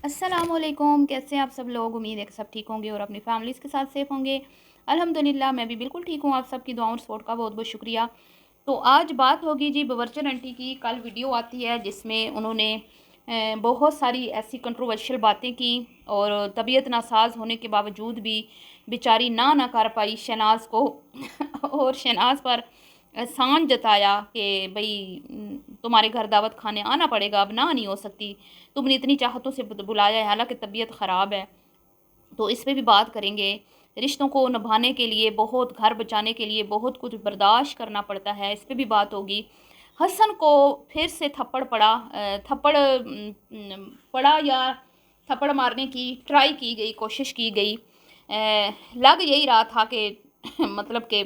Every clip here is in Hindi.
अस्सलामुअलैकुम, कैसे हैं आप सब लोग। उम्मीद है कि सब ठीक होंगे और अपनी फैमिलीज़ के साथ सेफ़ होंगे। अल्हम्दुलिल्लाह मैं भी बिल्कुल ठीक हूँ। आप सबकी दुआओं और सपोर्ट का बहुत बहुत शुक्रिया। तो आज बात होगी जी बवर्चन आंटी की। कल वीडियो आती है जिसमें उन्होंने बहुत सारी ऐसी कंट्रोवर्शियल बातें की और तबीयत नासाज होने के बावजूद भी बेचारी ना कर पाई शहनाज को और शहनाज पर एहसान जताया कि भई तुम्हारे घर दावत खाने आना पड़ेगा, अब ना नहीं हो सकती, तुमने इतनी चाहतों से बुलाया है, हालांकि तबीयत ख़राब है। तो इस पे भी बात करेंगे। रिश्तों को निभाने के लिए बहुत, घर बचाने के लिए बहुत कुछ बर्दाश्त करना पड़ता है, इस पे भी बात होगी। हसन को फिर से थप्पड़ पड़ा, पड़ा या थप्पड़ मारने की ट्राई की गई, कोशिश की गई। लग यही रहा था कि मतलब कि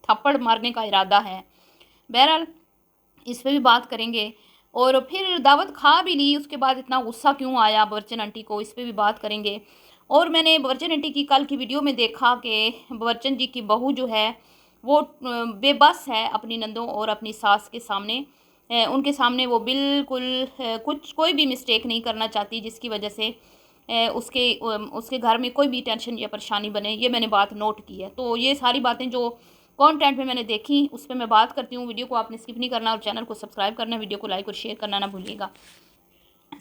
थप्पड़ मारने का इरादा है। बहरहाल इस पे भी बात करेंगे। और फिर दावत खा भी ली, उसके बाद इतना गुस्सा क्यों आया बवर्चन आंटी को, इस पे भी बात करेंगे। और मैंने बवर्चन आंटी की कल की वीडियो में देखा कि बवर्चन जी की बहू जो है वो बेबस है अपनी नंदों और अपनी सास के सामने। उनके सामने वो बिल्कुल कुछ कोई भी मिस्टेक नहीं करना चाहती, जिसकी वजह से उसके घर में कोई भी टेंशन या परेशानी बने। ये मैंने बात नोट की है। तो ये सारी बातें जो कंटेंट में मैंने देखी उस पर मैं बात करती हूँ। वीडियो को आपने स्किप नहीं करना और चैनल को सब्सक्राइब करना, वीडियो को लाइक और शेयर करना ना भूलिएगा।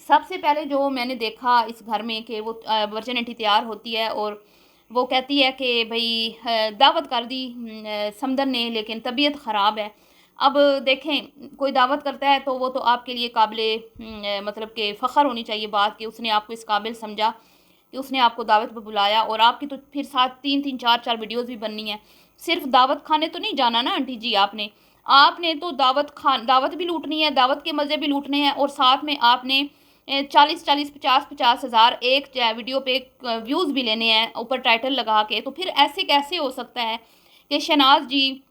सबसे पहले जो मैंने देखा इस घर में कि वो वर्जन एंटी तैयार होती है और वो कहती है कि भाई दावत कर दी समदन ने, लेकिन तबीयत ख़राब है। अब देखें, कोई दावत करता है तो वो तो आपके लिए काबिले मतलब कि फ़ख्र होनी चाहिए बात कि उसने आपको इस काबिल समझा कि उसने आपको दावत पर बुलाया। और आपकी तो फिर साथ तीन तीन चार चार वीडियोज़ भी बननी है। सिर्फ दावत खाने तो नहीं जाना ना आंटी जी, आपने आपने तो दावत भी लूटनी है, दावत के मज़े भी लूटने हैं, और साथ में आपने 40-40, 50-50 हज़ार एक वीडियो पे व्यूज़ भी लेने हैं ऊपर टाइटल लगा के। तो फिर ऐसे कैसे हो सकता है कि शहनाज जी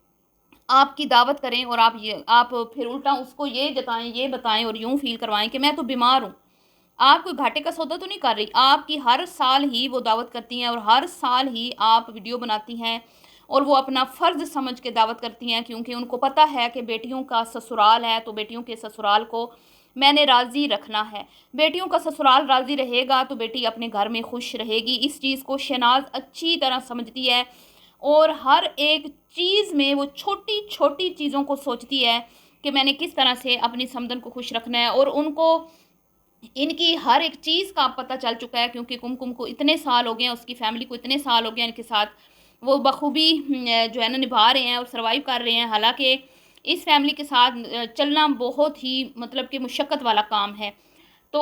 आपकी दावत करें और आप फिर उल्टा उसको ये जताएं, ये बताएं और यूं फील करवाएं कि मैं तो बीमार हूँ। आप कोई घाटे का सौदा तो नहीं कर रही। आपकी हर साल ही वो दावत करती हैं और हर साल ही आप वीडियो बनाती हैं और वो अपना फ़र्ज़ समझ के दावत करती हैं, क्योंकि उनको पता है कि बेटियों का ससुराल है तो बेटियों के ससुराल को मैंने राज़ी रखना है। बेटियों का ससुराल राज़ी रहेगा तो बेटी अपने घर में खुश रहेगी। इस चीज़ को शहनाज अच्छी तरह समझती है और हर एक चीज़ में वो छोटी छोटी चीज़ों को सोचती है कि मैंने किस तरह से अपनी समदन को खुश रखना है। और उनको इनकी हर एक चीज़ का पता चल चुका है, क्योंकि कुमकुम को इतने साल हो गए हैं, उसकी फैमिली को इतने साल हो गए हैं इनके साथ, वो बखूबी जो है ना निभा रहे हैं और सर्वाइव कर रहे हैं। हालांकि इस फैमिली के साथ चलना बहुत ही मतलब कि मुशक्क़त वाला काम है। तो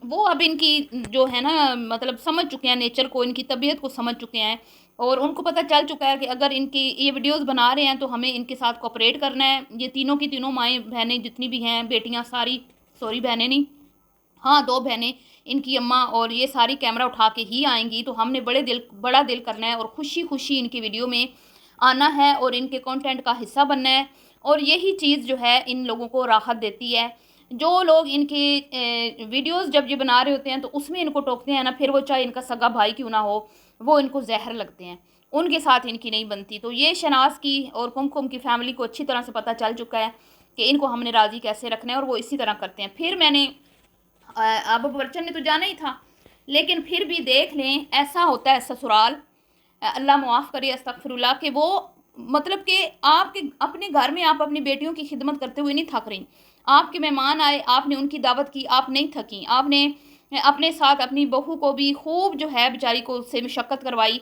वो अब इनकी जो है ना मतलब समझ चुके हैं नेचर को, इनकी तबीयत को समझ चुके हैं और उनको पता चल चुका है कि अगर इनकी ये वीडियोस बना रहे हैं तो हमें इनके साथ कोऑपरेट करना है। ये तीनों की तीनों माएँ बहनें जितनी भी हैं, बेटियाँ सारी, सॉरी बहनें नहीं, हाँ 2 बहनें, इनकी अम्मा और ये सारी कैमरा उठा के ही आएँगी। तो हमने बड़ा दिल करना है और खुशी-खुशी इनकी वीडियो में आना है और इनके कंटेंट का हिस्सा बनना है। और यही चीज़ जो है इन लोगों को राहत देती है। जो लोग इनके वीडियोज़ जब ये बना रहे होते हैं तो उसमें इनको टोकते हैं ना, फिर वो चाहे इनका सगा भाई क्यों ना हो, वो इनको ज़हर लगते हैं। उनके साथ इनकी नहीं बनती। तो ये शहनाज़ की और कुमकुम की फैमिली को अच्छी तरह से पता चल चुका है कि इनको हमने राज़ी कैसे रखना है और वो इसी तरह करते हैं। फिर मैंने अब बच्चन ने तो जाना ही था, लेकिन फिर भी देख लें ऐसा होता है ससुराल, अल्लाह मुआफ़ करे, अस्तगफिरुल्लाह, कि वो मतलब कि आपके अपने घर में आप अपनी बेटियों की खिदमत करते हुए नहीं थक रही। आपके मेहमान आए, आपने उनकी दावत की, आप नहीं थकी। आपने अपने साथ अपनी बहू को भी खूब जो है बेचारी को उससे मशक्क़त करवाई।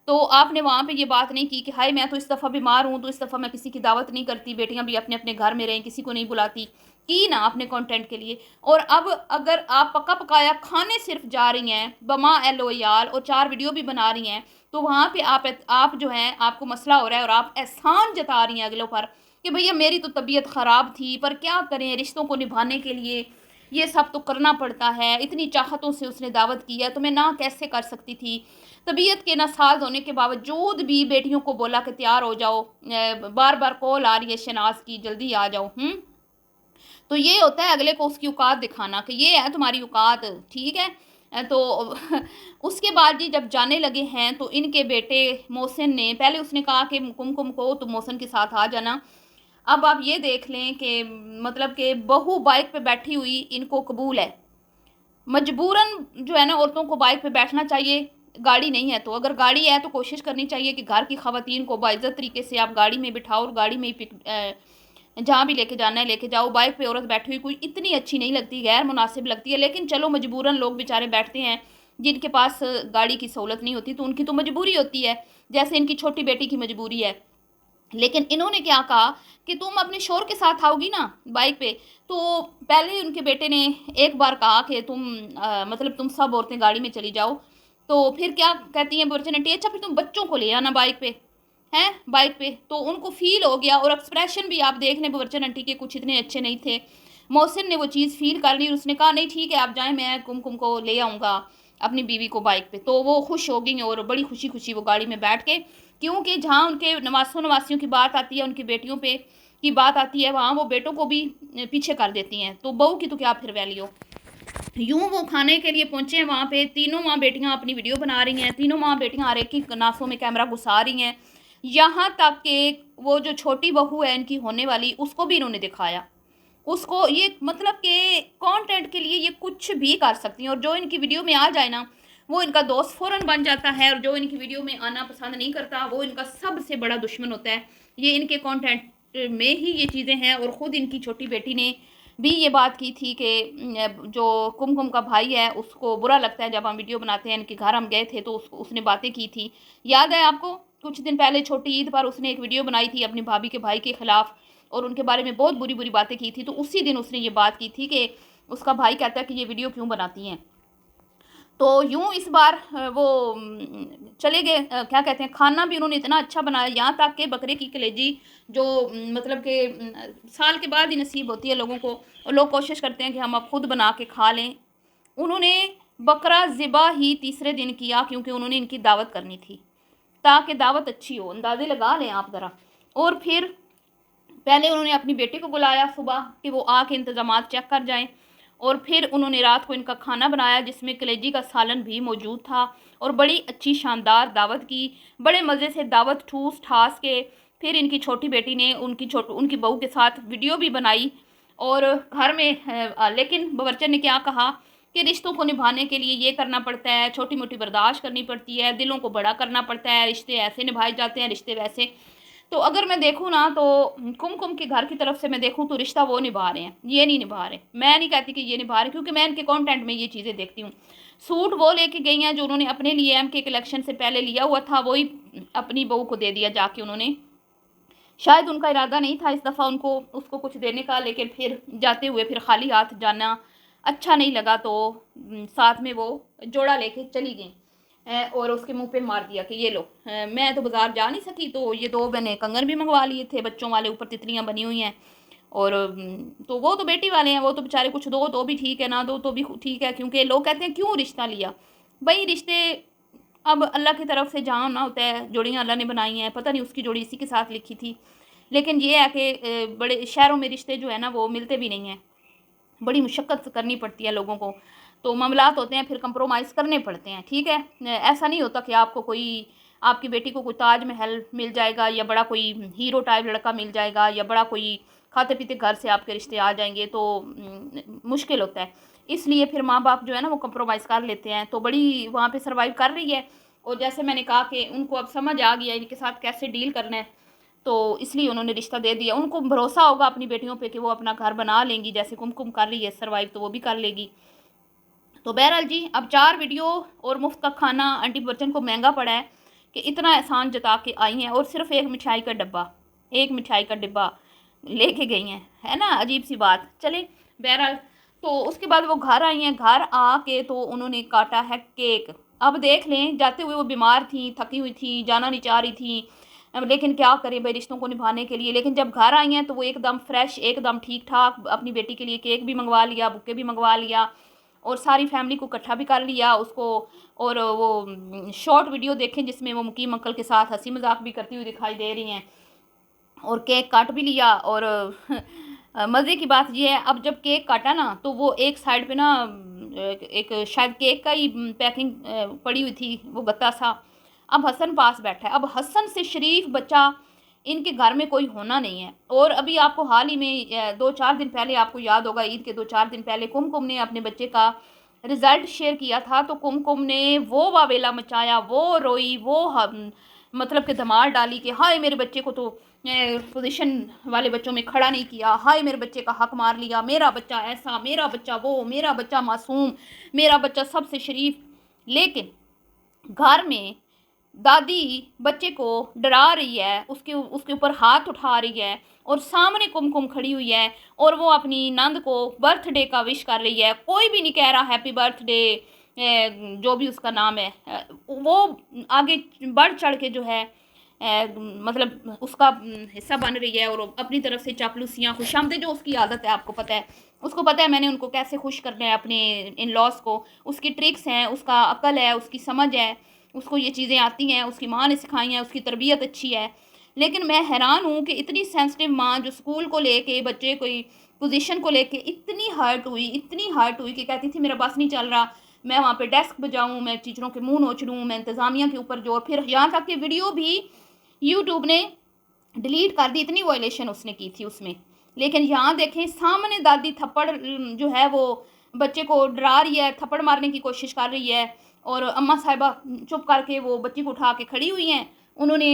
तो आपने वहाँ पे ये बात नहीं की कि हाय मैं तो इस दफ़ा बीमार हूँ तो इस दफ़ा मैं किसी की दावत नहीं करती, बेटियाँ भी अपने अपने घर में रहें, किसी को नहीं बुलाती। की ना आपने कंटेंट के लिए। और अब अगर आप पका पकाया खाने सिर्फ जा रही हैं बमा एलोयाल और 4 वीडियो भी बना रही हैं, तो वहाँ पे आप जो हैं आपको मसला हो रहा है और आप एहसान जता रही हैं अगलों पर कि भैया मेरी तो तबीयत ख़राब थी, पर क्या करें, रिश्तों को निभाने के लिए ये सब तो करना पड़ता है। इतनी चाहतों से उसने दावत की है तो मैं ना कैसे कर सकती थी। तबीयत के नासाज होने के बावजूद भी बेटियों को बोला कि तैयार हो जाओ, बार बार कॉल आ रही है शनाज की, जल्दी आ जाओ। तो ये होता है अगले को उसकी औकात दिखाना कि ये है तुम्हारी औकात, ठीक है। तो उसके बाद जी जब जाने लगे हैं तो इनके बेटे मोहसिन ने, पहले उसने कहा कि कुमकुम को तुम मोहसिन के साथ आ जाना। अब आप ये देख लें कि मतलब कि बहू बाइक पे बैठी हुई इनको कबूल है। मजबूरन जो है ना औरतों को बाइक पे बैठना चाहिए, गाड़ी नहीं है तो। अगर गाड़ी है तो कोशिश करनी चाहिए कि घर की ख़वातीन को बाइज़्ज़त तरीके से आप गाड़ी में बिठाओ और गाड़ी में ही जहाँ भी लेके जाना है लेके जाओ। बाइक पे औरत बैठी हुई कोई इतनी अच्छी नहीं लगती, गैर मुनासिब लगती है। लेकिन चलो मजबूरन लोग बेचारे बैठते हैं जिनके पास गाड़ी की सहूलत नहीं होती, तो उनकी तो मजबूरी होती है। जैसे इनकी छोटी बेटी की मजबूरी है। लेकिन इन्होंने क्या कहा कि तुम अपने शोर के साथ आओगी ना बाइक पे, तो पहले उनके बेटे ने एक बार कहा कि मतलब तुम सब औरतें गाड़ी में चली जाओ। तो फिर क्या कहती हैं बच्चे ने, अच्छा फिर तुम बच्चों को ले आना बाइक पे, हैं बाइक पे। तो उनको फील हो गया, और एक्सप्रेशन भी आप देख लें बच्चन आंटी के कुछ इतने अच्छे नहीं थे। मोहसिन ने वो चीज़ फील कर ली और उसने कहा नहीं ठीक है आप जाएं, मैं कुमकुम को ले आऊँगा अपनी बीवी को बाइक पे। तो वो खुश हो गई और बड़ी खुशी खुशी वो गाड़ी में बैठ के, क्योंकि जहाँ उनके नवासों नवासियों की बात आती है, उनकी बेटियों पे की बात आती है, वहाँ वो बेटों को भी पीछे कर देती हैं। तो बहू की तो क्या फिर वैल्यू। यूं वो खाने के लिए पहुंचे हैं वहाँ पे, तीनों माँ बेटियाँ अपनी वीडियो बना रही हैं, तीनों माँ बेटियाँ हर एक की नासों में कैमरा घुसा रही हैं। यहाँ तक कि वो जो छोटी बहू है इनकी होने वाली, उसको भी इन्होंने दिखाया। उसको ये मतलब कि कंटेंट के लिए ये कुछ भी कर सकती हैं, और जो इनकी वीडियो में आ जाए ना वो इनका दोस्त फ़ौरन बन जाता है, और जो इनकी वीडियो में आना पसंद नहीं करता वो इनका सबसे बड़ा दुश्मन होता है। ये इनके कंटेंट में ही ये चीज़ें हैं। और ख़ुद इनकी छोटी बेटी ने भी ये बात की थी कि जो कुमकुम का भाई है उसको बुरा लगता है जब हम वीडियो बनाते हैं। इनके घर हम गए थे तो उसने बातें की थी, याद है आपको? कुछ दिन पहले छोटी ईद पर उसने एक वीडियो बनाई थी अपनी भाभी के भाई के ख़िलाफ़, और उनके बारे में बहुत बुरी बुरी बातें की थी। तो उसी दिन उसने ये बात की थी कि उसका भाई कहता है कि ये वीडियो क्यों बनाती हैं। तो यूँ इस बार वो चले गए, क्या कहते हैं, खाना भी उन्होंने इतना अच्छा बनाया, यहाँ तक कि बकरे की कलेजी जो मतलब कि साल के बाद ही नसीब होती है लोगों को, और लोग कोशिश करते हैं कि हम अब खुद बना के खा लें। उन्होंने बकरा ज़िबा ही तीसरे दिन किया, क्योंकि उन्होंने इनकी दावत करनी थी ताकि दावत अच्छी हो, अंदाज़े लगा लें आप ज़रा। और फिर पहले उन्होंने अपनी बेटी को बुलाया सुबह कि वो आके इंतज़ामात चेक कर जाएं, और फिर उन्होंने रात को इनका खाना बनाया जिसमें कलेजी का सालन भी मौजूद था, और बड़ी अच्छी शानदार दावत की, बड़े मज़े से दावत ठूस ठास के। फिर इनकी छोटी बेटी ने उनकी बहू के साथ वीडियो भी बनाई और घर में लेकिन बावर्चन ने क्या कहा कि रिश्तों को निभाने के लिए ये करना पड़ता है, छोटी मोटी बर्दाश्त करनी पड़ती है, दिलों को बड़ा करना पड़ता है, रिश्ते ऐसे निभाए जाते हैं, रिश्ते वैसे। तो अगर मैं देखूँ ना तो कुमकुम के घर की तरफ से मैं देखूँ तो रिश्ता वो निभा रहे हैं, ये नहीं निभा रहे। मैं नहीं कहती कि ये निभा रहे, क्योंकि मैं इनके कंटेंट में ये चीज़ें देखती हूँ। सूट वो लेके गई हैं जो उन्होंने अपने लिए MK कलेक्शन से पहले लिया हुआ था, वही अपनी बहू को दे दिया जाके उन्होंने। शायद उनका इरादा नहीं था इस दफ़ा उनको उसको कुछ देने का, लेकिन फिर जाते हुए फिर खाली हाथ जाना अच्छा नहीं लगा, तो साथ में वो जोड़ा लेके चली गई। और उसके मुंह पे मार दिया कि ये लो। मैं तो बाज़ार जा नहीं सकी, तो ये दो मैंने कंगन भी मंगवा लिए थे बच्चों वाले, ऊपर तितलियाँ बनी हुई हैं। और तो वो तो बेटी वाले हैं, वो तो बेचारे कुछ दो तो भी ठीक है, ना दो तो भी ठीक है, क्योंकि लोग कहते हैं क्यों रिश्ता लिया। भाई रिश्ते अब अल्लाह की तरफ से जहाँ ना होता है, जोड़ियाँ अल्लाह ने बनाई हैं, पता नहीं उसकी जोड़ी इसी के साथ लिखी थी। लेकिन ये है कि बड़े शहरों में रिश्ते जो है ना वो मिलते भी नहीं हैं, बड़ी मुशक्क़त करनी पड़ती है लोगों को। तो मामलात होते हैं फिर कंप्रोमाइज़ करने पड़ते हैं, ठीक है। ऐसा नहीं होता कि आपको कोई आपकी बेटी को कोई ताजमहल मिल जाएगा, या बड़ा कोई हीरो टाइप लड़का मिल जाएगा, या बड़ा कोई खाते पीते घर से आपके रिश्ते आ जाएंगे, तो मुश्किल होता है। इसलिए फिर माँ बाप जो है ना वो कंप्रोमाइज़ कर लेते हैं। तो बड़ी वहाँ पे सर्वाइव कर रही है, और जैसे मैंने कहा कि उनको अब समझ आ गया इनके साथ कैसे डील करना है, तो इसलिए उन्होंने रिश्ता दे दिया। उनको भरोसा होगा अपनी बेटियों पे कि वो अपना घर बना लेंगी, जैसे कुमकुम कर रही है सर्वाइव, तो वो भी कर लेगी। तो बहरहाल जी, अब 4 वीडियो और मुफ्त का खाना आंटी बच्चन को महंगा पड़ा है कि इतना एहसान जता के आई हैं, और सिर्फ एक मिठाई का डिब्बा लेके गई हैं, है ना, अजीब सी बात। चले बहरहाल, तो उसके बाद वो घर आई हैं, घर आके तो उन्होंने काटा है केक। अब देख लें, जाते हुए वो बीमार थी, थकी हुई थी, जाना नहीं चाह रही थी, लेकिन क्या करें भाई रिश्तों को निभाने के लिए। लेकिन जब घर आई हैं तो वो एकदम फ्रेश, एकदम ठीक ठाक, अपनी बेटी के लिए केक भी मंगवा लिया, बुके भी मंगवा लिया, और सारी फैमिली को इकट्ठा भी कर लिया उसको। और वो शॉर्ट वीडियो देखें जिसमें वो मुकीम अंकल के साथ हंसी मजाक भी करती हुई दिखाई दे रही हैं, और केक काट भी लिया। और मज़े की बात ये है, अब जब केक काटा ना तो वो एक साइड पे ना एक शायद केक का ही पैकिंग पड़ी हुई थी, वो गत्ता सा। अब हसन पास बैठा है, अब हसन से शरीफ बच्चा इनके घर में कोई होना नहीं है। और अभी आपको हाल ही में 2-4 दिन पहले, आपको याद होगा ईद के 2-4 दिन पहले कुमकुम ने अपने बच्चे का रिज़ल्ट शेयर किया था तो कुमकुम ने वो वावेला मचाया, वो रोई, वो मतलब कि धमाल डाली कि हाय मेरे बच्चे को तो पोजीशन वाले बच्चों में खड़ा नहीं किया, हाय मेरे बच्चे का हक मार लिया, मेरा बच्चा ऐसा, मेरा बच्चा वो, मेरा बच्चा मासूम, मेरा बच्चा सबसे शरीफ। लेकिन घर में दादी बच्चे को डरा रही है, उसके उसके ऊपर हाथ उठा रही है और सामने कुमकुम खड़ी हुई है और वो अपनी नंद को बर्थडे का विश कर रही है। कोई भी नहीं कह रहा हैप्पी बर्थडे, जो भी उसका नाम है, वो आगे बढ़ चढ़ के जो है मतलब उसका हिस्सा बन रही है और अपनी तरफ से चापलूसियाँ खुशामदे, जो उसकी आदत है आपको पता है, उसको पता है मैंने उनको कैसे खुश करना है अपने इन लॉस को, उसकी ट्रिक्स हैं, उसका अकल है, उसकी समझ है, उसको ये चीज़ें आती हैं, उसकी माँ ने सिखाई हैं, उसकी तरबियत अच्छी है। लेकिन मैं हैरान हूँ कि इतनी सेंसिटिव माँ जो स्कूल को लेके बच्चे कोई पोजीशन को लेके इतनी हर्ट हुई कि कहती थी मेरा बस नहीं चल रहा, मैं वहाँ पे डेस्क बजाऊँ, मैं टीचरों के मुंह नोच लूँ, मैं इंतज़ामिया के ऊपर जोर, फिर यहाँ तक कि वीडियो भी यूट्यूब ने डिलीट कर दी, इतनी वायलेशन उसने की थी उसमें। लेकिन यहाँ देखें सामने दादी थप्पड़ जो है वो बच्चे को डरा रही है, थप्पड़ मारने की कोशिश कर रही है और अम्मा साहिबा चुप करके वो बच्ची को उठा के खड़ी हुई हैं। उन्होंने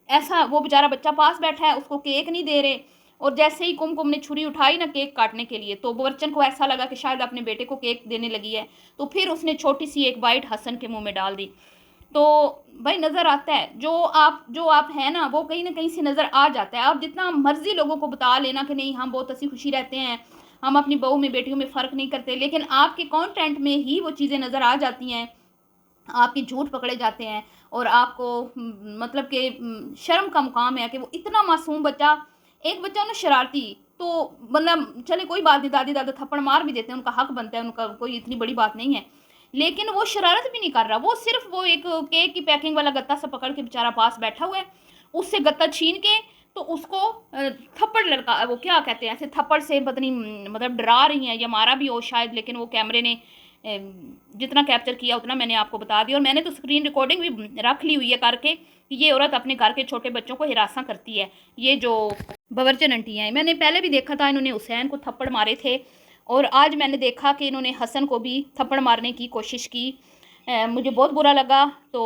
ऐसा, वो बेचारा बच्चा पास बैठा है, उसको केक नहीं दे रहे और जैसे ही कुमकुम ने छुरी उठाई ना केक काटने के लिए, तो बच्चन को ऐसा लगा कि शायद अपने बेटे को केक देने लगी है, तो फिर उसने छोटी सी एक बाइट हसन के मुंह में डाल दी। तो भाई नज़र आता है जो आप हैं ना, वो कहीं ना कहीं से नज़र आ जाता है। आप जितना मर्जी लोगों को बता लेना कि नहीं हम बहुत हंसी खुशी रहते हैं, हम अपनी बहू में बेटियों में फ़र्क नहीं करते, लेकिन आपके कंटेंट में ही वो चीज़ें नज़र आ जाती हैं, आपके झूठ पकड़े जाते हैं और आपको मतलब कि शर्म का मुकाम है कि वो इतना मासूम बच्चा, एक बच्चा ना शरारती, तो मतलब चले कोई बात नहीं, दादी दादा थप्पड़ मार भी देते हैं, उनका हक बनता है, उनका कोई इतनी बड़ी बात नहीं है, लेकिन वो शरारत भी नहीं कर रहा, वो सिर्फ वो एक केक की पैकिंग वाला गत्ता सा पकड़ के बेचारा पास बैठा हुआ है, उससे गत्ता छीन के तो उसको थप्पड़ लड़का, वो क्या कहते हैं, ऐसे थप्पड़ से पता नहीं मतलब डरा रही हैं या मारा भी हो शायद, लेकिन वो कैमरे ने जितना कैप्चर किया उतना मैंने आपको बता दिया और मैंने तो स्क्रीन रिकॉर्डिंग भी रख ली हुई है करके कि ये औरत अपने घर के छोटे बच्चों को हिरासा करती है। ये जो बवर्चन आंटी हैं, मैंने पहले भी देखा था इन्होंने हुसैन को थप्पड़ मारे थे और आज मैंने देखा कि इन्होंने हसन को भी थप्पड़ मारने की कोशिश की। मुझे बहुत बुरा लगा। तो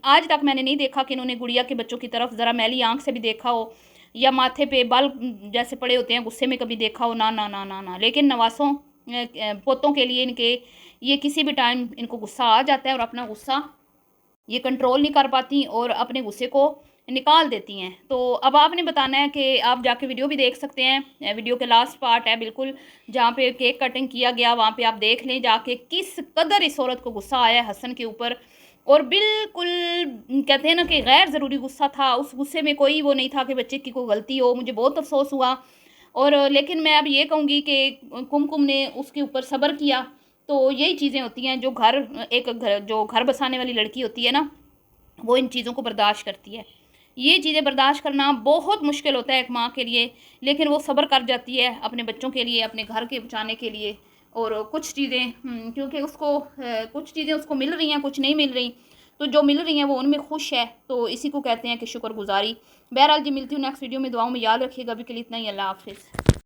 आज तक मैंने नहीं देखा कि इन्होंने गुड़िया के बच्चों की तरफ ज़रा मैली आंख से भी देखा हो या माथे पे बाल जैसे पड़े होते हैं गुस्से में कभी देखा हो, ना ना ना ना ना। लेकिन नवासों पोतों के लिए इनके ये किसी भी टाइम इनको गुस्सा आ जाता है और अपना गुस्सा ये कंट्रोल नहीं कर पाती और अपने गुस्से को निकाल देती हैं। तो अब आपने बताना है कि आप जाके वीडियो भी देख सकते हैं, वीडियो के लास्ट पार्ट है बिल्कुल जहाँ पे केक कटिंग किया गया, वहाँ पे आप देख लें जाके किस कदर इस औरत को गुस्सा आया है हसन के ऊपर। और बिल्कुल कहते हैं ना कि गैर ज़रूरी गुस्सा था, उस गुस्से में कोई वो नहीं था कि बच्चे की कोई गलती हो। मुझे बहुत अफसोस हुआ और लेकिन मैं अब ये कहूँगी कि कुमकुम ने उसके ऊपर सब्र किया। तो यही चीज़ें होती हैं जो जो घर बसाने वाली लड़की होती है ना, वो इन चीज़ों को बर्दाश्त करती है। ये चीज़ें बर्दाश्त करना बहुत मुश्किल होता है एक माँ के लिए, लेकिन वो सब्र कर जाती है अपने बच्चों के लिए, अपने घर के बचाने के लिए। और कुछ चीज़ें क्योंकि उसको कुछ चीज़ें उसको मिल रही हैं, कुछ नहीं मिल रही, तो जो मिल रही हैं वो उनमें खुश है, तो इसी को कहते हैं कि शुक्रगुजारी। बहरहाल जी, मिलती हूँ नेक्स्ट वीडियो में, दुआओं में याद रखिएगा। अभी के लिए इतना ही, अल्लाह हाफिज़।